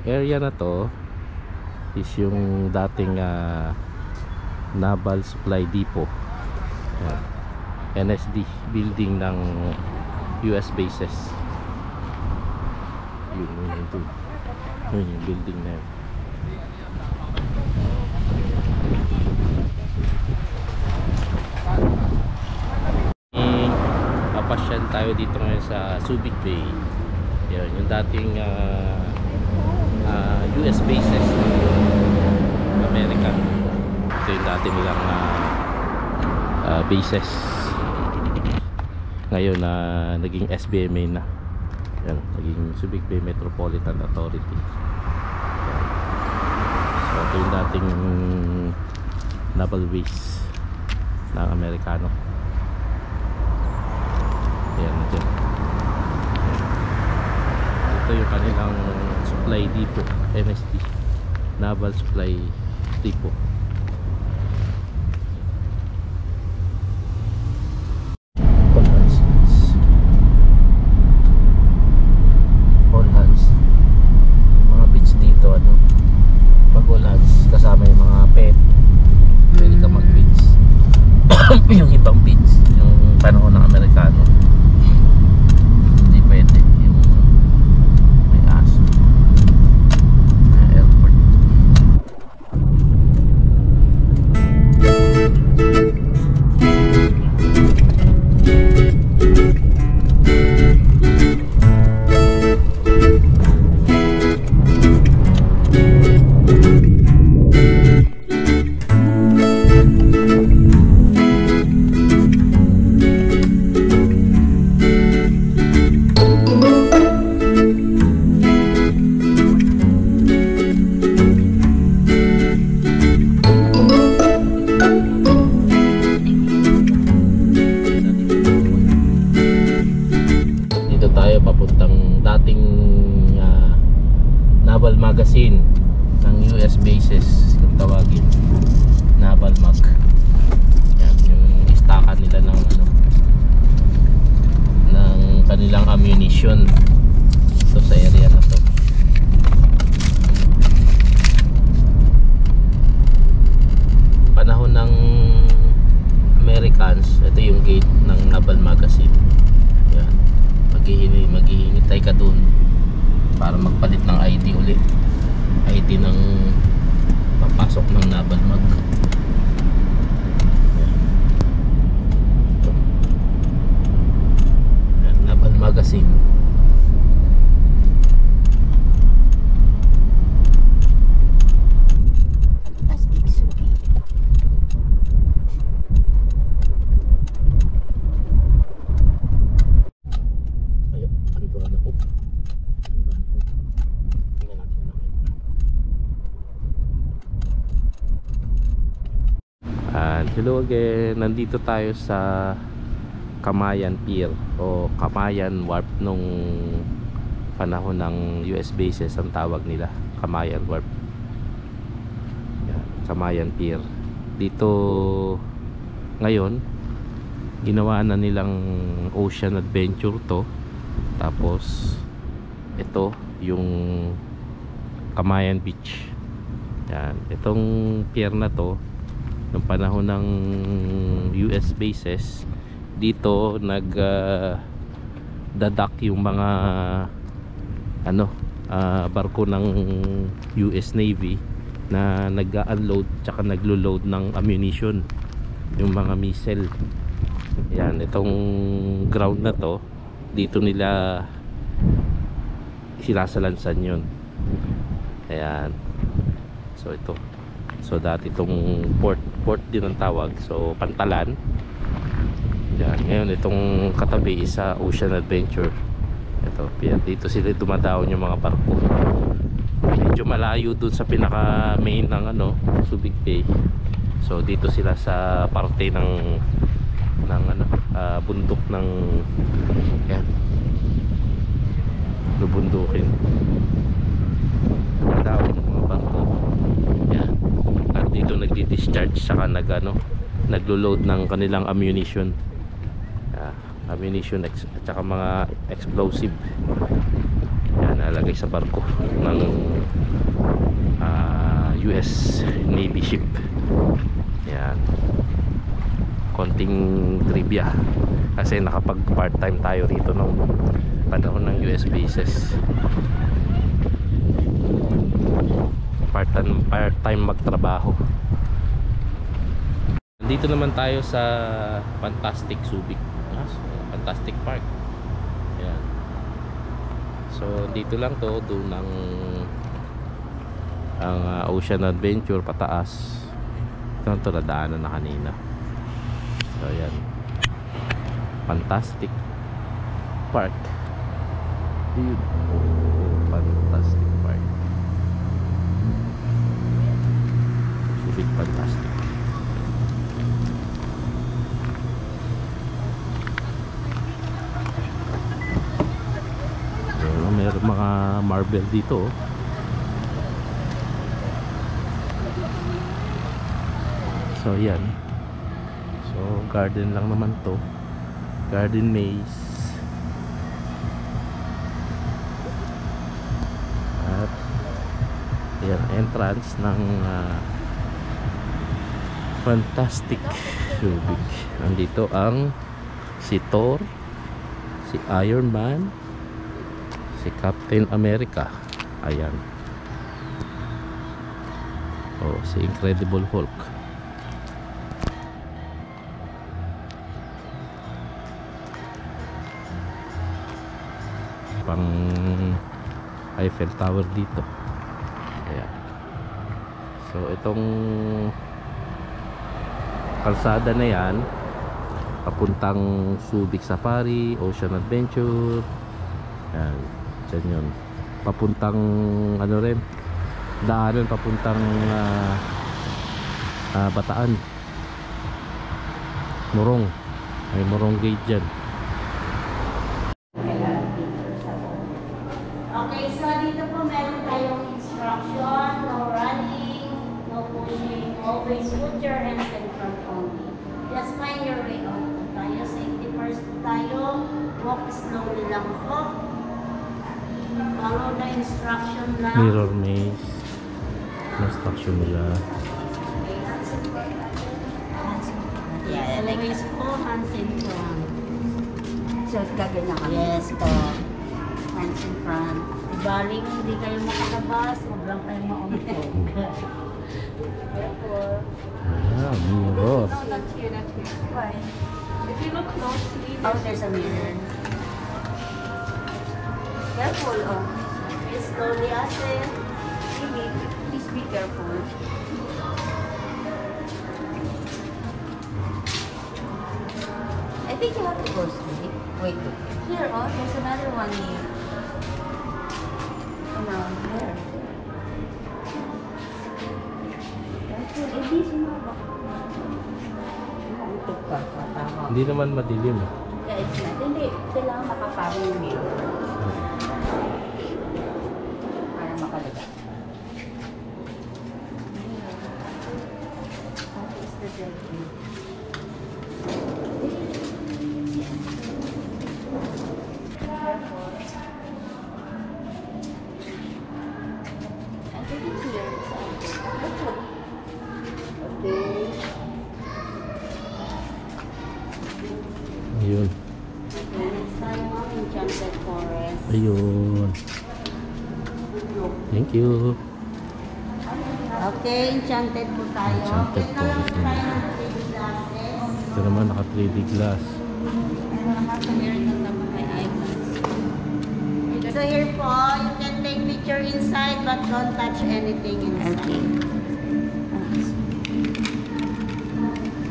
area na to is yung dating Naval Supply Depot. Yan. NSD building ng US bases. Yun yung building na yun. Papasyal tayo dito ngayon sa Subic Bay. Yan, yung dating US bases ng America. Ito yung dati nilang bases. Ngayon naging SBMA na. Yan, naging Subic Bay Metropolitan Authority. Yan. So ito yung dating naval base ng Amerikano. Yan, dyan. Ito yung kanilang supply depot, NSD, Naval Supply Depot. All hands. Mga beach dito, pag all hands, kasama yung mga pet, pwede ka mag beach. Yung ibang beach, yung panahon ng Amerikano, hindi pwede. Yung may aso, airport. Naval Magazine ng US bases kung tawagin, Naval Mag. Yan, yung istakan nila ng ng kanilang ammunition ito sa area na to. Panahon ng Americans, ito yung gate ng Naval Magazine. Yan, maghihintay ka dun para magpalit ng ID ulit, ID ng papasok ng Naval Mag. Yan, Naval Magazine. Hello again, nandito tayo sa Camayan Pier o Camayan Wharf nung panahon ng US bases, ang tawag nila Camayan Wharf. Yan, Camayan Pier. Dito ngayon ginawa na nilang ocean adventure to. Tapos ito yung Camayan Beach. Yan, itong pier na to ng panahon ng US bases, dito dadak yung mga barko ng US Navy na nag-unload tsaka naglo-load ng ammunition, yung mga missile. Yan, itong ground na to, dito nila sinasalansan yun. Ayan, so ito. So dati itong port din ang tawag. So Pantalan. Yan. Ngayon itong katabi is Ocean Adventure. Ito, dito sila dumadaon yung mga barko. Medyo malayo dun sa pinaka main ng Subic Bay. So dito sila sa parte ng bundok ng yan. Lubundukin. Dumadaon yung mga barko. Yan. At dito nagdi-discharge saka naglo-load ng kanilang ammunition. Ammunition at saka mga explosive. Yan, nilalagay sa barko ng US Navy ship. Yan, konting trivia kasi nakapag part time tayo rito ng panahon ng US bases. Part time magtrabaho. Dito naman tayo sa Fantastic Subic, Fantastic Park. Yan. So dito lang to, doon ang Ocean Adventure pataas. Ito to, nadaanan na kanina. So yan, Fantastic Park. Yun. Fantastic Park. Subic Fantastic. Meron mga marble dito. So yan. So garden lang naman to. Garden maze. At yan, entrance ng Fantastic Subic. Nandito ang si Thor, si Iron Man, si Captain America. Ayan. Oh, si Incredible Hulk. Pang Eiffel Tower dito. Ayan. So itong kalsada na yan papuntang Subic Safari, Ocean Adventure. Ayan, dyan yun. Papuntang ano rin, daanan papuntang Bataan, Morong. May Morong gate dyan. Okay, so dito po meron tayong instruction: no running, no pushing, always put your hands in front only. Just find your way out po tayo. Safety first po tayo. Walk slowly lang po. Follow the instruction lang. Mirror maze. Instruction nila. Okay, hands in front. Yeah, always po, hands in front. So, gaganyan kami. Yes po. Hands in front. Baling hindi kayo makalabas, huwag lang kayo maumpog. Therefore, Mirror. No, not here, not here. Why? If you look closely, oh, there's a mirror. careful, oh. Okay, slowly ate. Please be careful. I think you have to go straight. Wait, here, oh, there's another one here. Around there. Careful, hindi sumabak. Nakautok ka, tama. Hindi naman madilim. Yeah, it's not. Hindi, kailangan makaparo yung mirror. Para makalaga. What is the deadly? Careful. I think it's here. Careful. Okay. Ayun. Okay, next tayo ang Enchanted Forest. Ayun. Thank you. Okay, Enchanted po tayo. Enchanted Okay, kailangan Forest tayo naman. ng 3D glasses. Ito naman naka 3D glass. So here po, you can take picture inside but don't touch anything inside. Okay.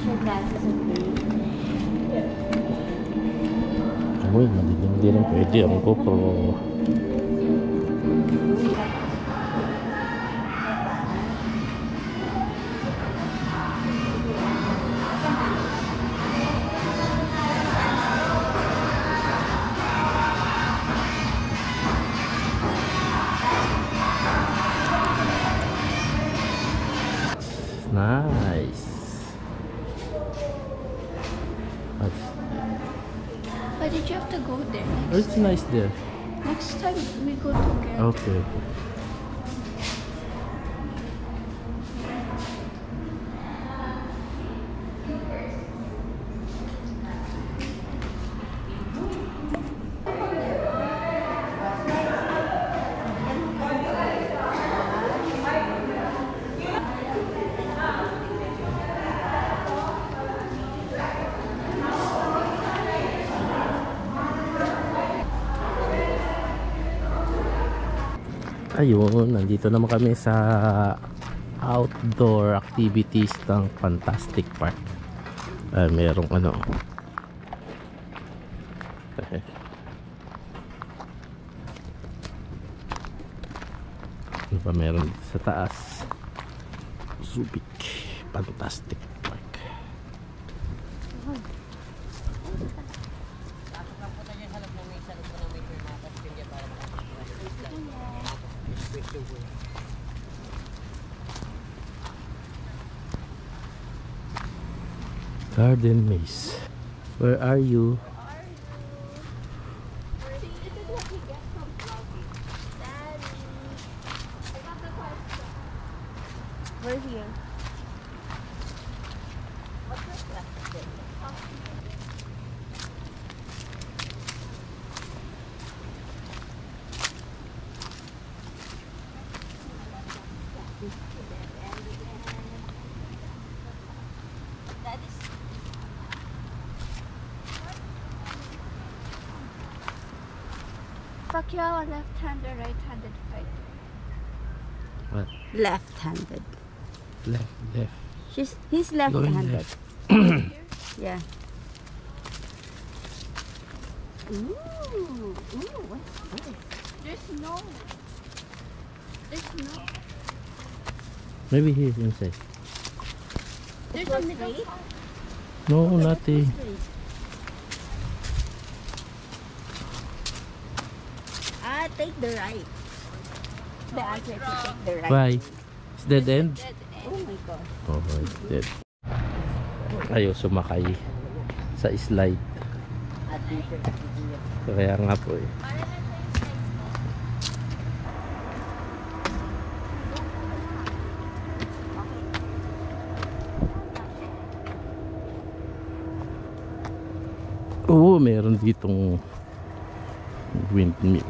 Your glasses are pretty. Uy, madilim din lang. Pwede ang GoPro. Nice. Why did you have to go there? It's nice there. No, Next time we go together. Okay. Ayun, nandito naman kami sa outdoor activities ng Fantastic Park. Merong ano. Ano pa meron dito sa taas? Subic Fantastic Park. Garden Maze. Where are you? We're here. Pacquiao, left-handed, right-handed fighter. What? Left-handed. Left. He's Going left-handed. left. Yeah. Ooh, what's this? There's no. Maybe here inside. There's a middle. No, nothing. Take the right. The answer to take the right. Bye. It's dead end? Oh my God. Oh, it's dead. Ayaw sumakay sa slide. Kaya nga po eh. Oo, meron ditong windmill.